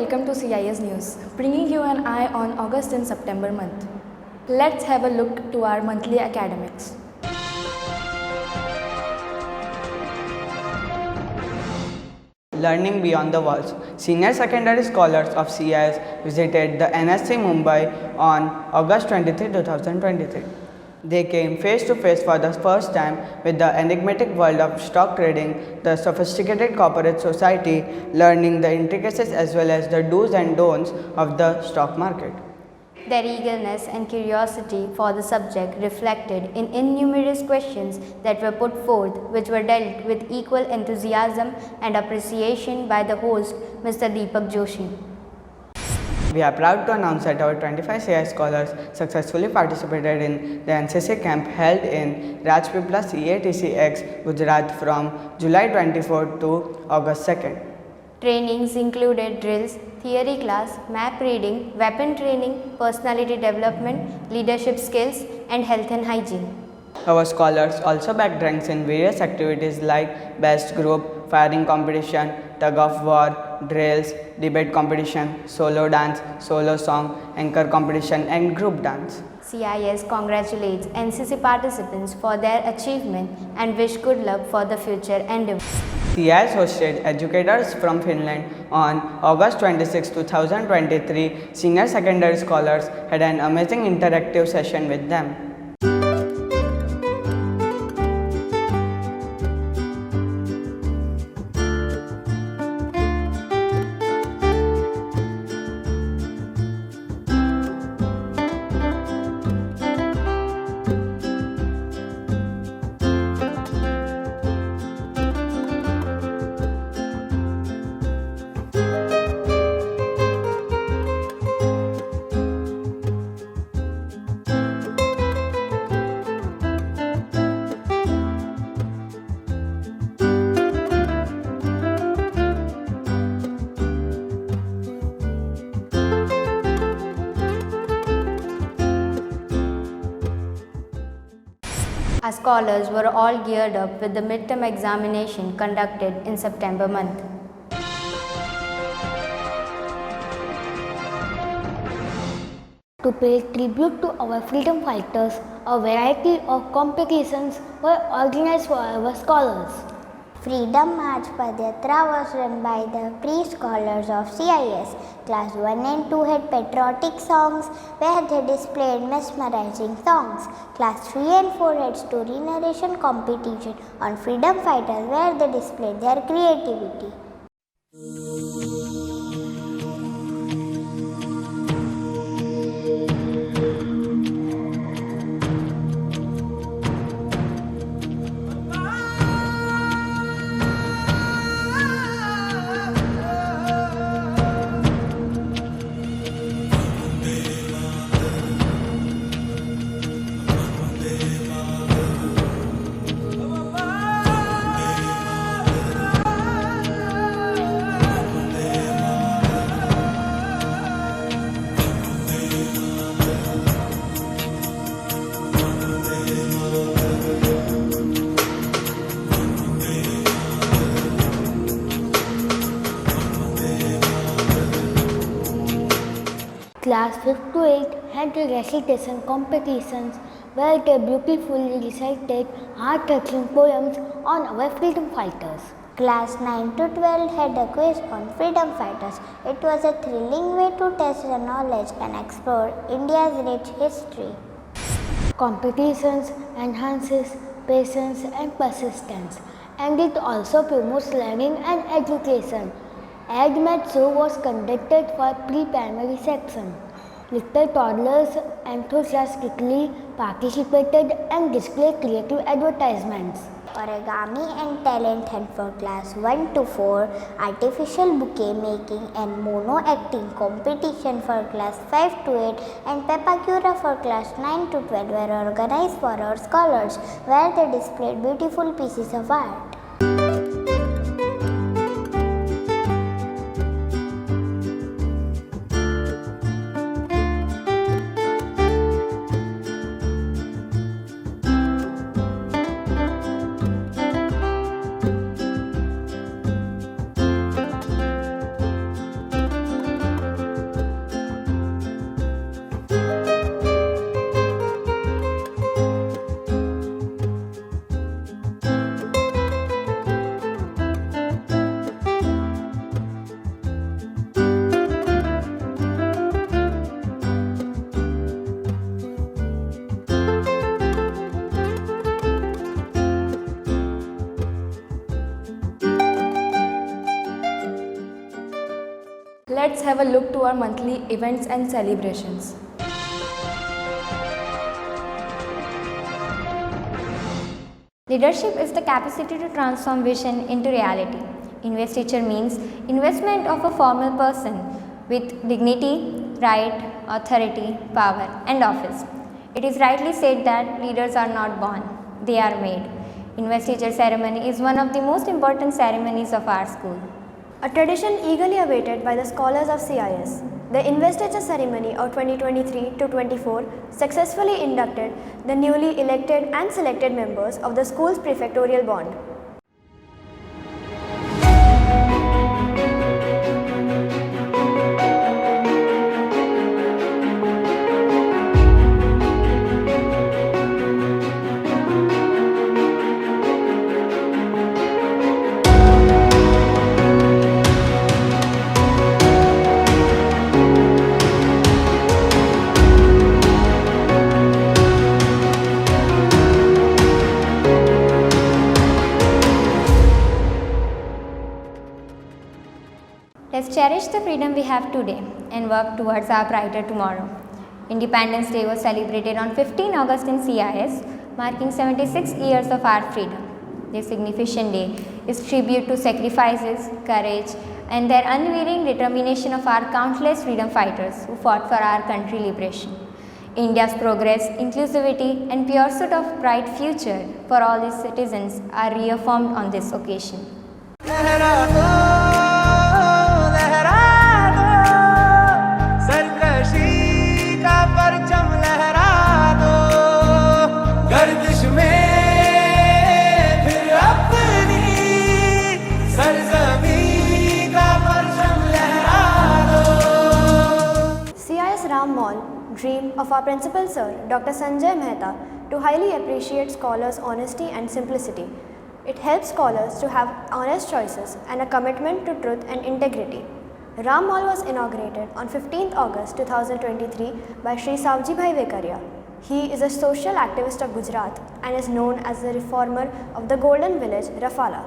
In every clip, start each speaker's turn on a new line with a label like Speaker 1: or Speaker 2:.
Speaker 1: welcome to CIS News, bringing you an eye on August and September month. Let's have a look to our monthly academics.
Speaker 2: Learning Beyond the Walls. Senior secondary scholars of CIS visited the NSC Mumbai on August 23, 2023. They came face to face for the first time with the enigmatic world of stock trading, the sophisticated corporate society, learning the intricacies as well as the do's and don'ts of the stock market.
Speaker 3: Their eagerness and curiosity for the subject reflected in innumerable questions that were put forth, which were dealt with equal enthusiasm and appreciation by the host, Mr. Deepak Joshi.
Speaker 2: We are proud to announce that our 25 CIS scholars successfully participated in the NCC camp held in Rajpipla CATCX, Gujarat from July 24 to August 2nd.
Speaker 3: Trainings included drills, theory class, map reading, weapon training, personality development, leadership skills, and health and hygiene.
Speaker 2: Our scholars also backed ranks in various activities like best group, firing competition, tug of war, drills, debate competition, solo dance, solo song, anchor competition, and group dance.
Speaker 3: CIS congratulates NCC participants for their achievement and wish good luck for the future endeavor.
Speaker 2: CIS hosted educators from Finland on August 26, 2023. Senior secondary scholars had an amazing interactive session with them.
Speaker 3: Our scholars were all geared up with the midterm examination conducted in September month.
Speaker 4: To pay tribute to our freedom fighters, a variety of competitions were organized for our scholars.
Speaker 5: Freedom March Padyatra was run by the pre-scholars of CIS. Class 1 and 2 had patriotic songs where they displayed mesmerizing songs. Class 3 and 4 had story narration competition on freedom fighters where they displayed their creativity.
Speaker 4: Class 5 to 8 had recitation competitions where they beautifully recited heart-touching poems on our freedom fighters.
Speaker 5: Class 9 to 12 had a quiz on freedom fighters. It was a thrilling way to test the knowledge and explore India's rich history.
Speaker 4: Competitions enhances patience and persistence, and it also promotes learning and education. AdMed show was conducted for pre-primary section. Little toddlers enthusiastically participated and displayed creative advertisements.
Speaker 5: Origami and talent hunt for class 1 to 4, artificial bouquet making and mono acting competition for class 5 to 8, and Pepakura for class 9 to 12 were organized for our scholars where they displayed beautiful pieces of art.
Speaker 1: let's have a look to our monthly events and celebrations.
Speaker 3: Leadership is the capacity to transform vision into reality. Investiture means investment of a formal person with dignity, right, authority, power, and office. It is rightly said that leaders are not born, they are made. Investiture ceremony is one of the most important ceremonies of our school.
Speaker 6: A tradition eagerly awaited by the scholars of CIS. The investiture ceremony of 2023 to 24 successfully inducted the newly elected and selected members of the school's prefectorial bond.
Speaker 3: Let's cherish the freedom we have today and work towards our brighter tomorrow. Independence Day was celebrated on 15 August in CIS, marking 76 years of our freedom. This significant day is tribute to sacrifices, courage, and their unwearying determination of our countless freedom fighters who fought for our country liberation. India's progress, inclusivity, and pursuit of bright future for all its citizens are reaffirmed on this occasion.
Speaker 6: CIS Ram Mall dream of our principal sir, Dr. Sanjay Mehta, to highly appreciate scholars' honesty and simplicity. It helps scholars to have honest choices and a commitment to truth and integrity. Ram Mall was inaugurated on 15th August 2023 by Sri Savji Bhai Vekaria. He is a social activist of Gujarat and is known as the reformer of the Golden Village, Rafala.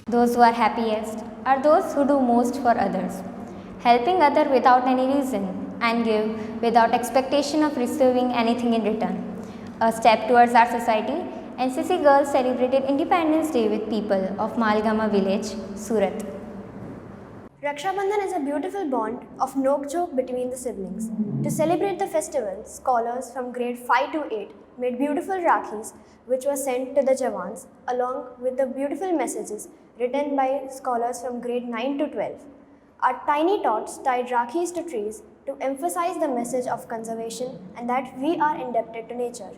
Speaker 3: Those who are happiest are those who do most for others, helping others without any reason and give without expectation of receiving anything in return. A step towards our society, NCC girls celebrated Independence Day with people of Malgama village, Surat.
Speaker 6: Raksha Bandhan is a beautiful bond of nok-jok between the siblings. To celebrate the festival, scholars from grade 5 to 8 made beautiful Rakhis which were sent to the Jawans along with the beautiful messages written by scholars from grade 9 to 12. Our tiny tots tied Rakhis to trees to emphasize the message of conservation and that we are indebted to nature.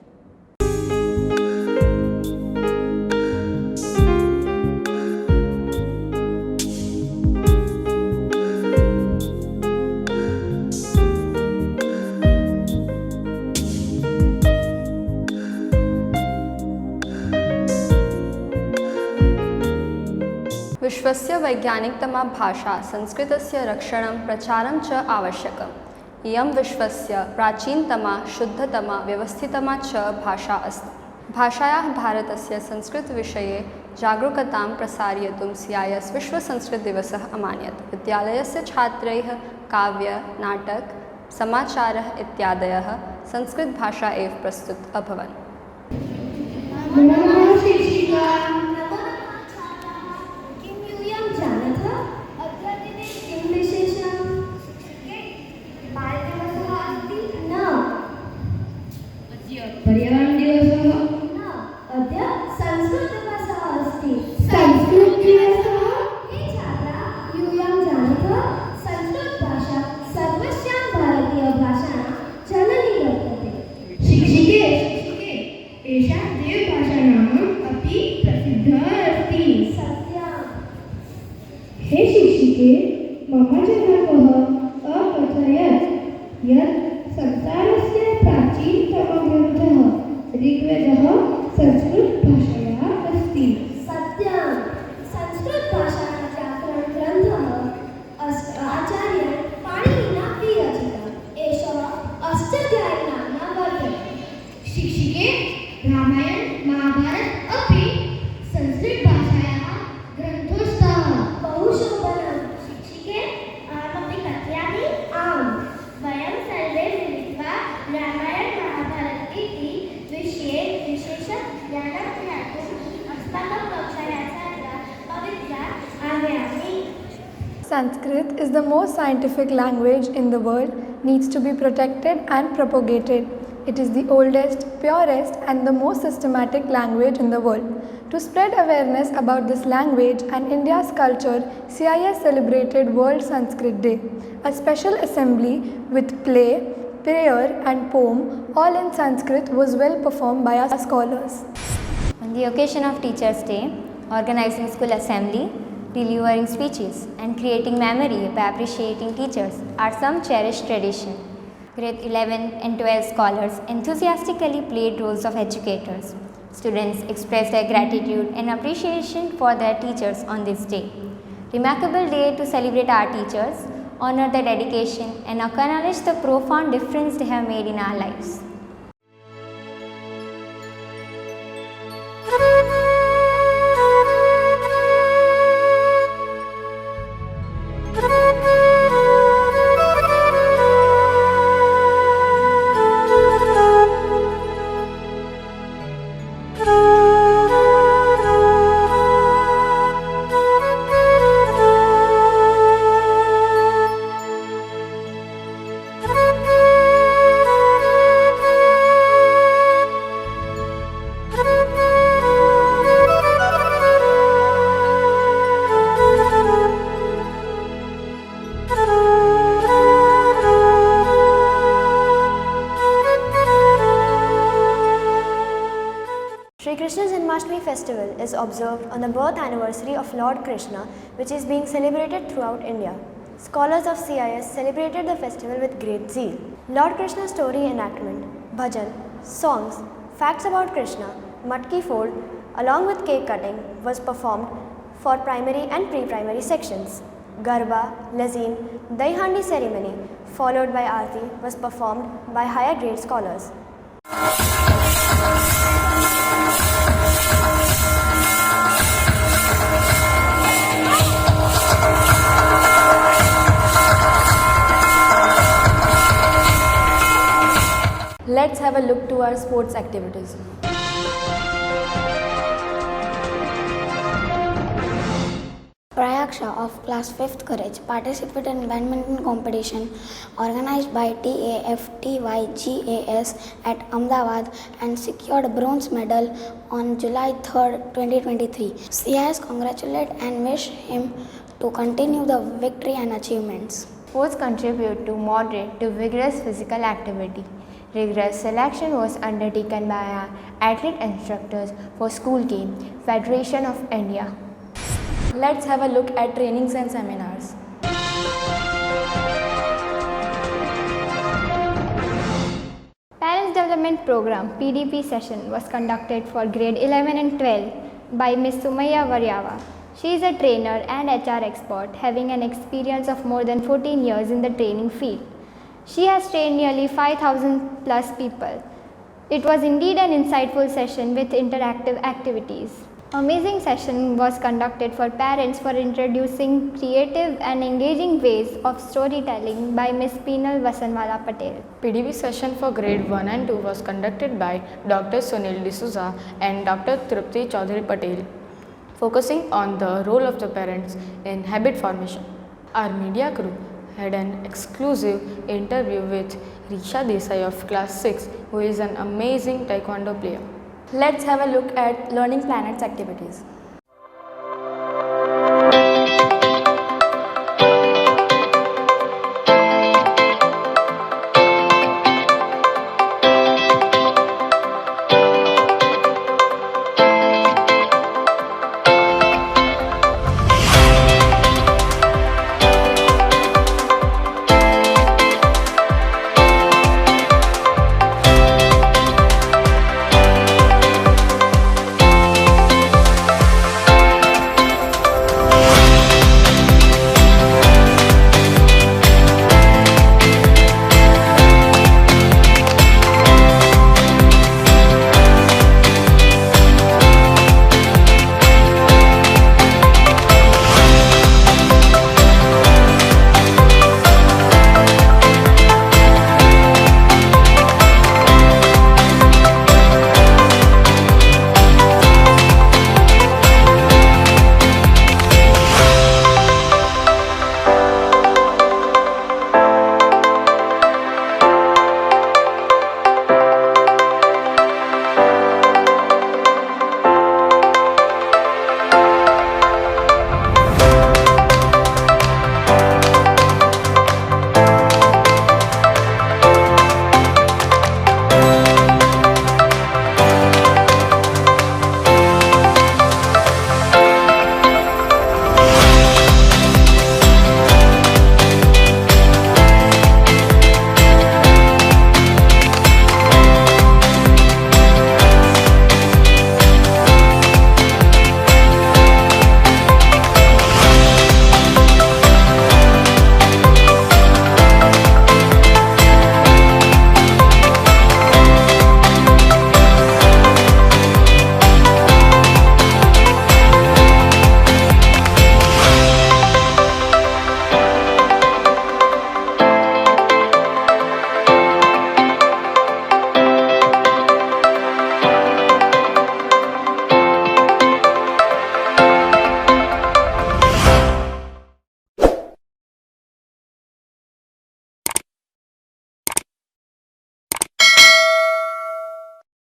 Speaker 7: विश्वस्य वैज्ञानिकतमा भाषा संस्कृतस्य रक्षणं प्रचारं च आवश्यकम्। इयं विश्वस्य प्राचीनतमा, शुद्धतमा, व्यवस्थितमा च भाषा अस्ति। भाषायाः भारतस्य संस्कृतविषये जागरूकतां प्रसारयितुं CIS विश्वसंस्कृतदिवसः अमानयत्। विद्यालयस्य छात्रैः काव्य, नाटक, समाचारः इत्यादयः संस्कृतभाषा एव प्रस्तुत अभवन्।
Speaker 8: पर्यावरण दिवसः अद्य संस्कृतदिवसः अस्ति। संस्कृत दिवसः हे छात्रा यूयं जानीतः संस्कृतभाषा सर्वस्यां भारतीयभाषाणां जननी वर्तते। शिक्षिके एषा देवभाषाणाम् अपि प्रसिद्धा अस्ति। सत्यम्। हे शिक्षिके मम जनकः अकथयत् यत् संसारस्य प्राचीनतमः ग्रन्थः ऋग्वेदः संस्कृतभाषया अस्ति। सत्यम्।
Speaker 9: Sanskrit is the most scientific language in the world, needs to be protected and propagated. It is the oldest, purest and the most systematic language in the world. To spread awareness about this language and India's culture, CIS celebrated World Sanskrit Day. A special assembly with play, prayer and poem, all in Sanskrit, was well performed by our scholars.
Speaker 3: On the occasion of Teachers' Day, organizing school assembly, delivering speeches and creating memory by appreciating teachers are some cherished traditions. Grade 11 and 12 scholars enthusiastically played roles of educators. Students expressed their gratitude and appreciation for their teachers on this day. Remarkable day to celebrate our teachers, honor their dedication and acknowledge the profound difference they have made in our lives.
Speaker 6: Shri Krishna Janmashtami festival is observed on the birth anniversary of Lord Krishna, which is being celebrated throughout India. Scholars of CIS celebrated the festival with great zeal. Lord Krishna's story enactment, bhajan, songs, facts about Krishna, matki fold, along with cake cutting was performed for primary and pre-primary sections. Garba, Lazim, Daihandi ceremony, followed by Aarti, was performed by higher grade scholars.
Speaker 1: Let's have a look to our sports activities.
Speaker 4: Prayaksha of class 5th Courage participated in badminton competition organized by TAFTYGAS at Ahmedabad and secured bronze medal on July 3, 2023. CIS congratulate and wish him to continue the victory and achievements.
Speaker 3: Sports contribute to moderate to vigorous physical activity. Rigorous selection was undertaken by our athlete instructors for School Game, Federation of India.
Speaker 1: Let's have a look at trainings and seminars.
Speaker 10: Parents Development Program PDP session was conducted for grade 11 and 12 by Ms. Sumaya Varyava. She is a trainer and HR expert having an experience of more than 14 years in the training field. She has trained nearly 5,000 plus people. It was indeed an insightful session with interactive activities. Amazing session was conducted for parents for introducing creative and engaging ways of storytelling by Ms. Peenal Vasanwala Patel.
Speaker 11: PDP session for grade 1 and 2 was conducted by Dr. Sunil D'Souza and Dr. Trupti Chaudhary Patel, focusing on the role of the parents in habit formation. Our media crew had an exclusive interview with Risha Desai of class 6, who is an amazing taekwondo player.
Speaker 1: Let's have a look at Learning Planets activities.